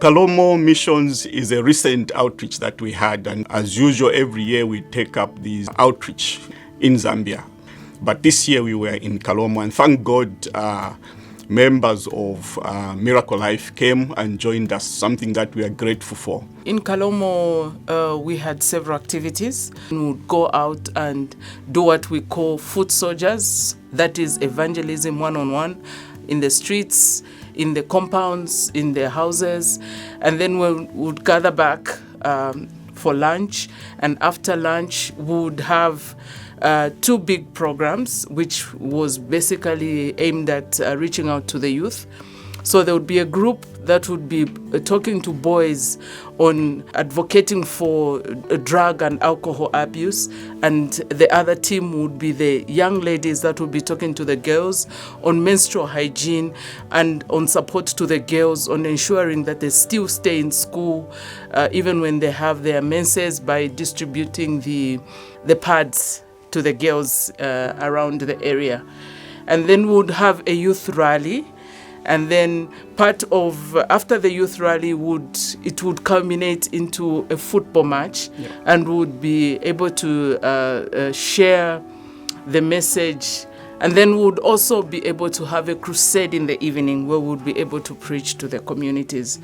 Kalomo Missions is a recent outreach that we had, and as usual, every year we take up these outreach in Zambia. But this year we were in Kalomo, and thank God members of Miracle Life came and joined us, something that we are grateful for. In Kalomo, we had several activities. We would go out and do what we call foot soldiers, that is evangelism one-on-one, in the streets, in the compounds, in the houses, and then we would gather back for lunch, and after lunch we would have two big programs, which was basically aimed at reaching out to the youth. So there would be a group that would be talking to boys on advocating for drug and alcohol abuse, and the other team would be the young ladies that would be talking to the girls on menstrual hygiene and on support to the girls on ensuring that they still stay in school even when they have their menses, by distributing the pads to the girls around the area. And then we would have a youth rally. And then part of, after the youth rally, it would culminate into a football match, and would be able to share the message. And then we would also be able to have a crusade in the evening where we would be able to preach to the communities.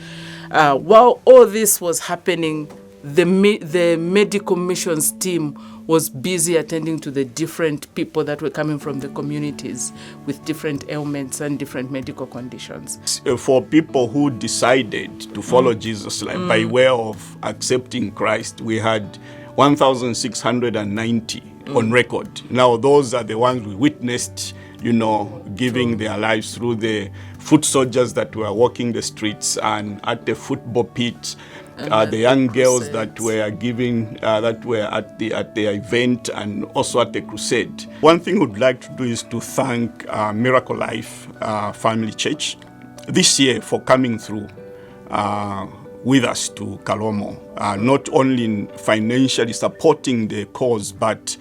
While all this was happening, the medical missions team was busy attending to the different people that were coming from the communities with different ailments and different medical conditions. For people who decided to follow Jesus by way of accepting Christ, we had 1,690 on record. Now those are the ones we witnessed, giving their lives through the foot soldiers that were walking the streets and at the football pitch. The young girls that were giving, that were at the event, and also at the crusade. One thing we'd like to do is to thank Miracle Life Family Church this year for coming through with us to Kalomo, not only in financially supporting the cause, but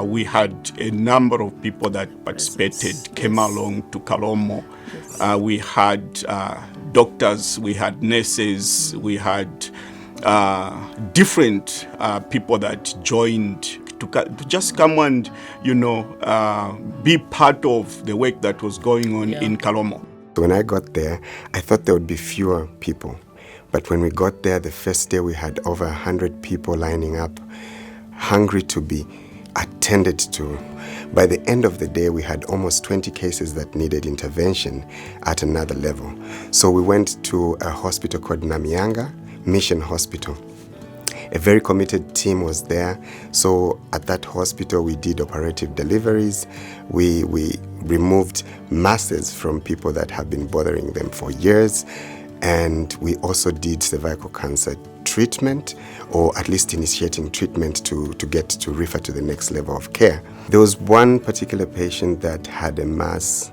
we had a number of people that participated, came along to Kalomo. We had doctors, we had nurses, we had different people that joined to just come and, be part of the work that was going on in Kalomo. When I got there, I thought there would be fewer people. But when we got there, the first day we had over 100 people lining up, hungry to be attended to. By the end of the day, we had almost 20 cases that needed intervention at another level. So we went to a hospital called Namyanga Mission Hospital. A very committed team was there. So at that hospital, we did operative deliveries. We removed masses from people that have been bothering them for years. And we also did cervical cancer treatment, or at least initiating treatment to get to refer to the next level of care. There was one particular patient that had a mass,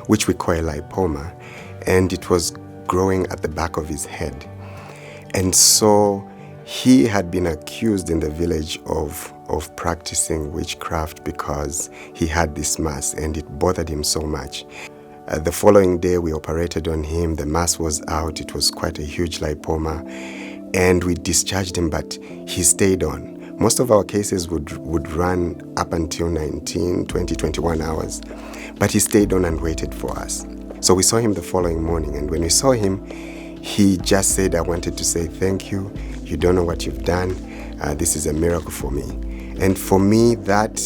which we call a lipoma, and it was growing at the back of his head. And so he had been accused in the village of practicing witchcraft because he had this mass, and it bothered him so much. The following day, we operated on him. The mass was out. It was quite a huge lipoma. And we discharged him, but he stayed on. Most of our cases would run up until 19, 20, 21 hours. But he stayed on and waited for us. So we saw him the following morning. And when we saw him, he just said, "I wanted to say thank you. You don't know what you've done. This is a miracle for me." And for me, that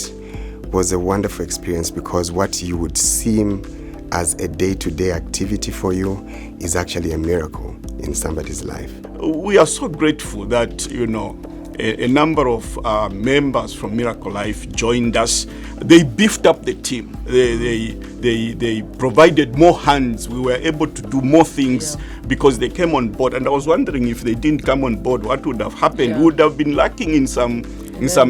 was a wonderful experience, because what you would seem as a day-to-day activity for you is actually a miracle in somebody's life. We are so grateful that, a number of members from Miracle Life joined us. They beefed up the team. They provided more hands. We were able to do more things because they came on board. And I was wondering, if they didn't come on board, what would have happened? We would have been lacking in some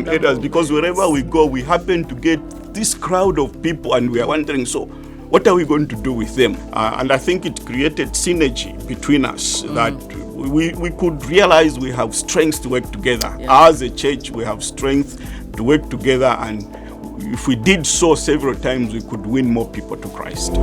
areas, because wherever we go, we happen to get this crowd of people, and we are wondering, so what are we going to do with them? And I think it created synergy between us, that we could realize we have strengths to work together. As a church, we have strength to work together, and if we did so several times, we could win more people to Christ.